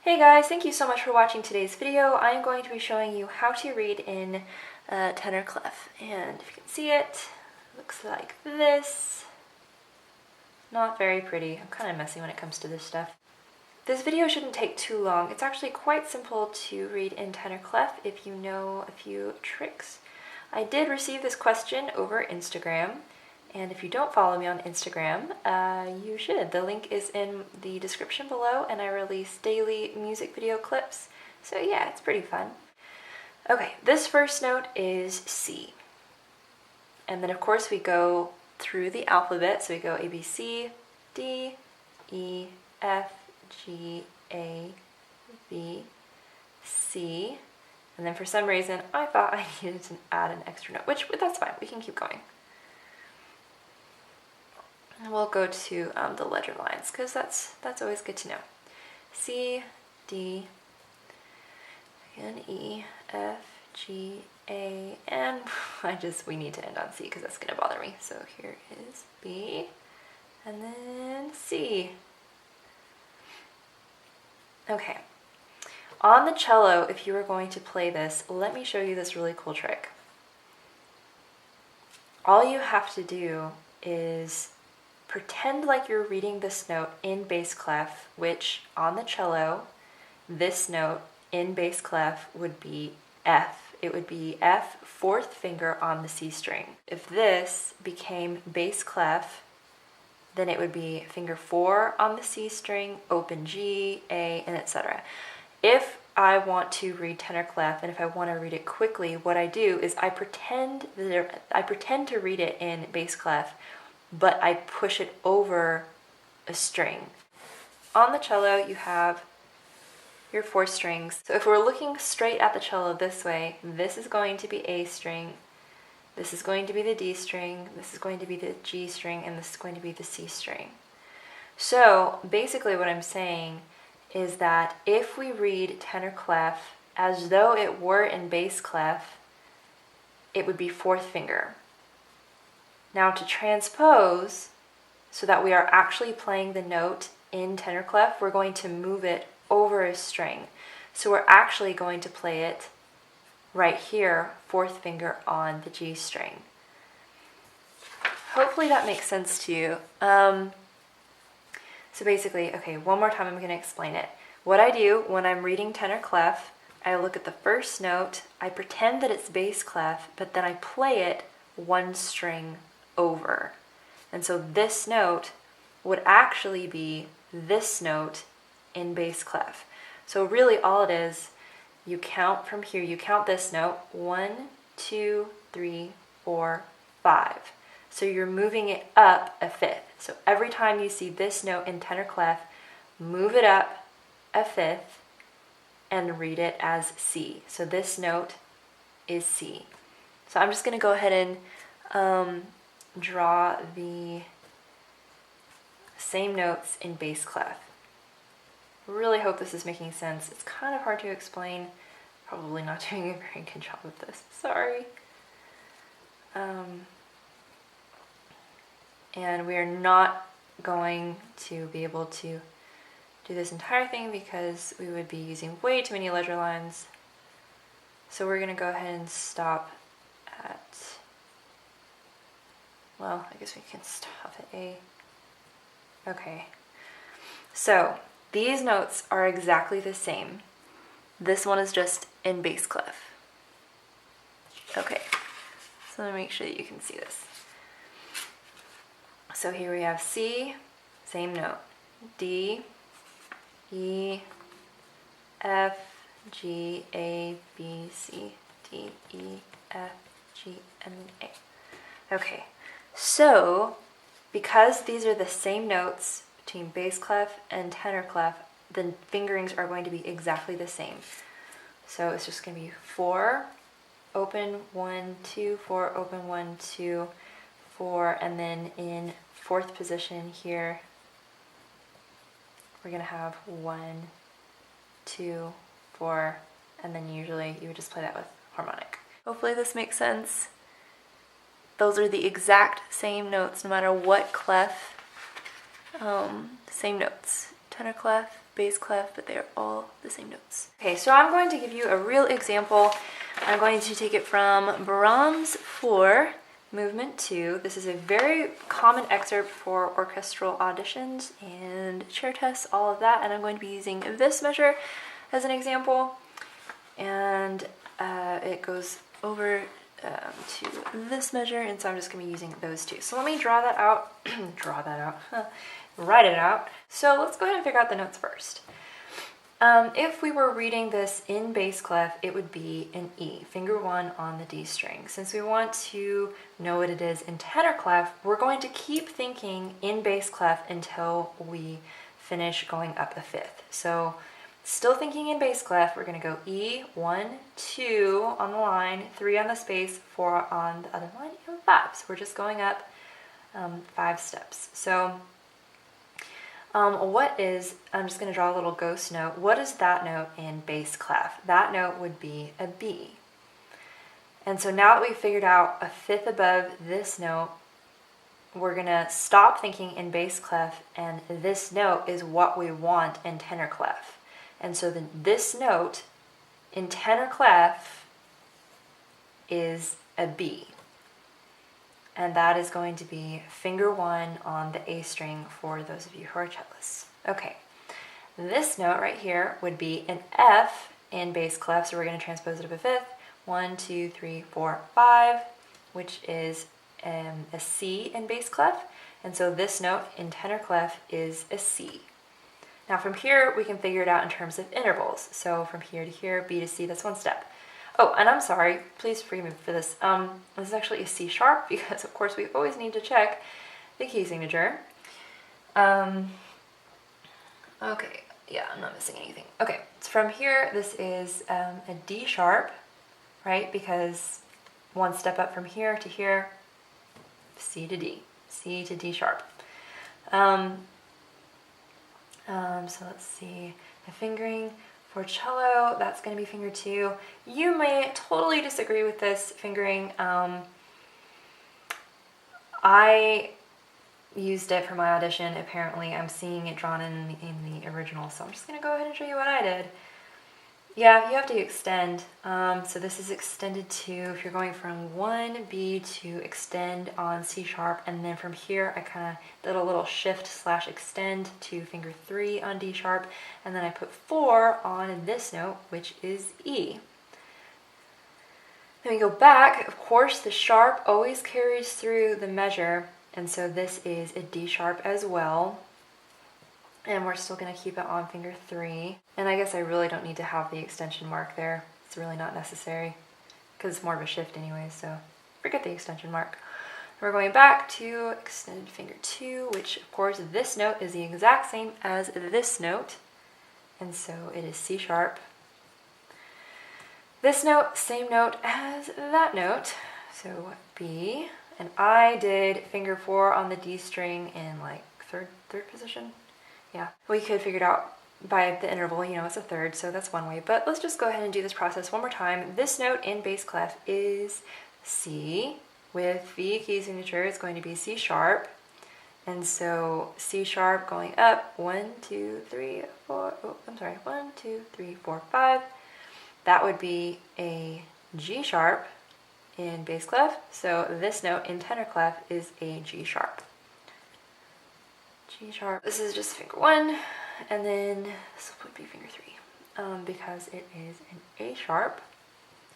Hey guys, thank you so much for watching today's video. I am going to be showing you how to read in Tenor Clef. And if you can see it, it looks like this. Not very pretty. I'm kind of messy when it comes to this stuff. This video shouldn't take too long. It's actually quite simple to read in Tenor Clef if you know a few tricks. I did receive this question over Instagram. And if you don't follow me on Instagram, you should. The link is in the description below, and I release daily music video clips. So yeah, it's pretty fun. Okay, this first note is C. And then of course we go through the alphabet. So we go A, B, C, D, E, F, G, A, B, C. And then for some reason, I thought I needed to add an extra note, which that's fine. We can keep going. And we'll go to the letter lines because that's always good to know. C, D, and E, F, G, A, and we need to end on C because that's going to bother me. So here is B, and then C. Okay. On the cello, if you were going to play this, let me show you this really cool trick. All you have to do is pretend like you're reading this note in bass clef, which on the cello, this note in bass clef would be F. It would be F, fourth finger on the C string. If this became bass clef, then it would be finger 4 on the C string, open G, A, and etc. If I want to read tenor clef and if I want to read it quickly, what I do is I pretend to read it in bass clef, but I push it over a string. On the cello, you have your 4 strings. So if we're looking straight at the cello this way, this is going to be A string, this is going to be the D string, this is going to be the G string, and this is going to be the C string. So basically what I'm saying is that if we read tenor clef as though it were in bass clef, it would be 4th finger. Now to transpose, so that we are actually playing the note in tenor clef, we're going to move it over a string. So we're actually going to play it right here, 4th finger on the G string. Hopefully that makes sense to you. So basically, okay, one more time I'm going to explain it. What I do when I'm reading tenor clef, I look at the first note, I pretend that it's bass clef, but then I play it 1 string over. And so this note would actually be this note in bass clef. So really all it is, you count from here, you count this note, 1, 2, 3, 4, 5. So you're moving it up a 5th. So every time you see this note in tenor clef, move it up a 5th and read it as C. So this note is C. So I'm just going to go ahead and draw the same notes in bass clef. Really hope this is making sense. It's kind of hard to explain. Probably not doing a very good job of this. Sorry. And we are not going to be able to do this entire thing because we would be using way too many letter lines. So we're going to go ahead and stop at, well, I guess we can stop at A. Okay. So these notes are exactly the same. This one is just in bass clef. Okay. So let me make sure that you can see this. So here we have C, same note, D, E, F, G, A, B, C, D, E, F, G, and A. Okay, so because these are the same notes between bass clef and tenor clef, the fingerings are going to be exactly the same. So it's just going to be 4, open 1, 2, 4, open 1, 2, 4, and then in 4th position here, we're going to have 1, 2, 4, and then usually you would just play that with harmonic. Hopefully this makes sense. Those are the exact same notes no matter what clef, same notes. Tenor clef, bass clef, but they are all the same notes. Okay, so I'm going to give you a real example. I'm going to take it from Brahms 4, Movement 2. This is a very common excerpt for orchestral auditions and chair tests, all of that, and I'm going to be using this measure as an example, and it goes over to this measure, and so I'm just going to be using those two. So let me draw that out, write it out. So let's go ahead and figure out the notes first. If we were reading this in bass clef, it would be an E, finger 1 on the D string. Since we want to know what it is in tenor clef, we're going to keep thinking in bass clef until we finish going up a fifth. So still thinking in bass clef, we're going to go E, 1, 2 on the line, 3 on the space, 4 on the other line, and 5. So we're just going up 5 steps. So I'm just going to draw a little ghost note. What is that note in bass clef? That note would be a B. And so now that we've figured out a fifth above this note, we're going to stop thinking in bass clef, and this note is what we want in tenor clef. And so this note in tenor clef is a B. And that is going to be finger 1 on the A string for those of you who are cellists. Okay, this note right here would be an F in bass clef, so we're going to transpose it up a fifth. 1, 2, 3, 4, 5, which is a C in bass clef. And so this note in tenor clef is a C. Now from here, we can figure it out in terms of intervals. So from here to here, B to C, that's 1 step. Oh, and I'm sorry, please forgive me for this. This is actually a C sharp because, of course, we always need to check the key signature. Okay, yeah, I'm not missing anything. Okay, so from here, this is a D sharp, right? Because 1 step up from here to here, C to D, C to D sharp. So let's see, the fingering. For cello, that's going to be finger 2. You may totally disagree with this fingering. I used it for my audition. Apparently, I'm seeing it drawn in the original, so I'm just going to go ahead and show you what I did. Yeah, you have to extend. So this is extended to, if you're going from 1B to extend on C sharp, and then from here I kind of did a little shift / extend to finger 3 on D sharp, and then I put 4 on this note, which is E. Then we go back. Of course, the sharp always carries through the measure, and so this is a D sharp as well. And we're still going to keep it on finger 3. And I guess I really don't need to have the extension mark there. It's really not necessary because it's more of a shift anyway, so forget the extension mark. We're going back to extended finger 2, which of course this note is the exact same as this note. And so it is C sharp. This note, same note as that note. So B. And I did finger 4 on the D string in like third position. Yeah, we could figure it out by the interval, you know, it's a third, so that's one way. But let's just go ahead and do this process one more time. This note in bass clef is C with the key signature. It's going to be C sharp. And so C sharp going up, 1, 2, 3, 4, oh, I'm sorry, 1, 2, 3, 4, 5. That would be a G sharp in bass clef. So this note in tenor clef is a G sharp. G sharp. This is just finger 1, and then this would be finger 3 because it is an A sharp.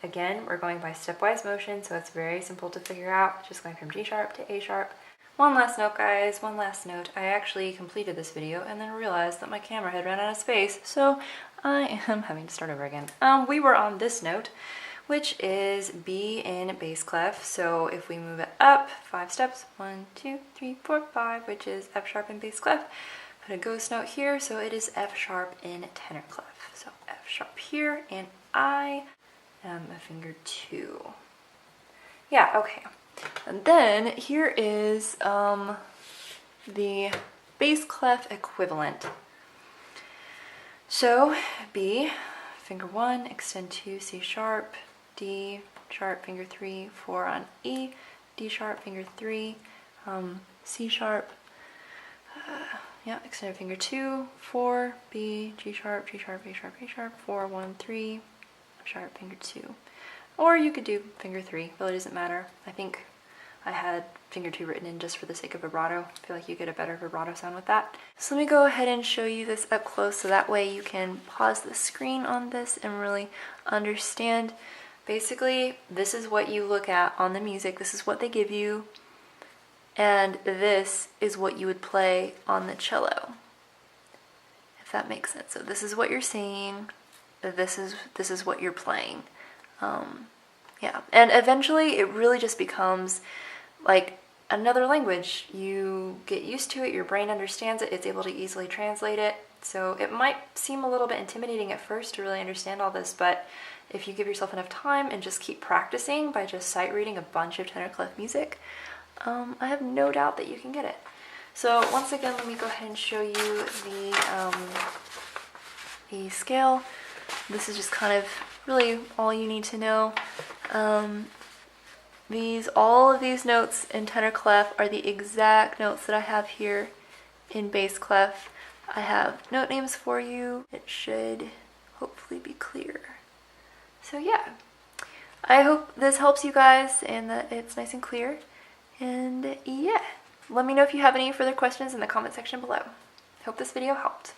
Again, we're going by stepwise motion, so it's very simple to figure out, just going from G sharp to A sharp. One last note, guys, one last note. I actually completed this video and then realized that my camera had run out of space, so I am having to start over again. We were on this note, which is B in bass clef. So if we move it up 5 steps, 1, 2, 3, 4, 5, which is F sharp in bass clef. Put a ghost note here, so it is F sharp in tenor clef. So F sharp here, and I am a finger 2. Yeah, okay. And then here is the bass clef equivalent. So B, finger 1, extend to C sharp, D sharp, finger 3, 4 on E, D sharp, finger 3, C sharp, yeah, extended finger 2, 4, B, G sharp, G sharp, A sharp, A sharp, 4, 1, 3, F sharp, finger 2. Or you could do finger 3, really doesn't matter. I think I had finger 2 written in just for the sake of vibrato. I feel like you get a better vibrato sound with that. So let me go ahead and show you this up close so that way you can pause the screen on this and really understand. Basically, this is what you look at on the music. This is what they give you. And this is what you would play on the cello, if that makes sense. So this is what you're seeing. This is what you're playing. Yeah, and eventually it really just becomes like another language. You get used to it, your brain understands it, it's able to easily translate it. So it might seem a little bit intimidating at first to really understand all this, but if you give yourself enough time and just keep practicing by just sight reading a bunch of tenor clef music, I have no doubt that you can get it. So once again, let me go ahead and show you the scale. This is just kind of really all you need to know. All of these notes in tenor clef are the exact notes that I have here in bass clef. I have note names for you. It should hopefully be clear. So yeah, I hope this helps you guys and that it's nice and clear. And yeah, let me know if you have any further questions in the comment section below. Hope this video helped.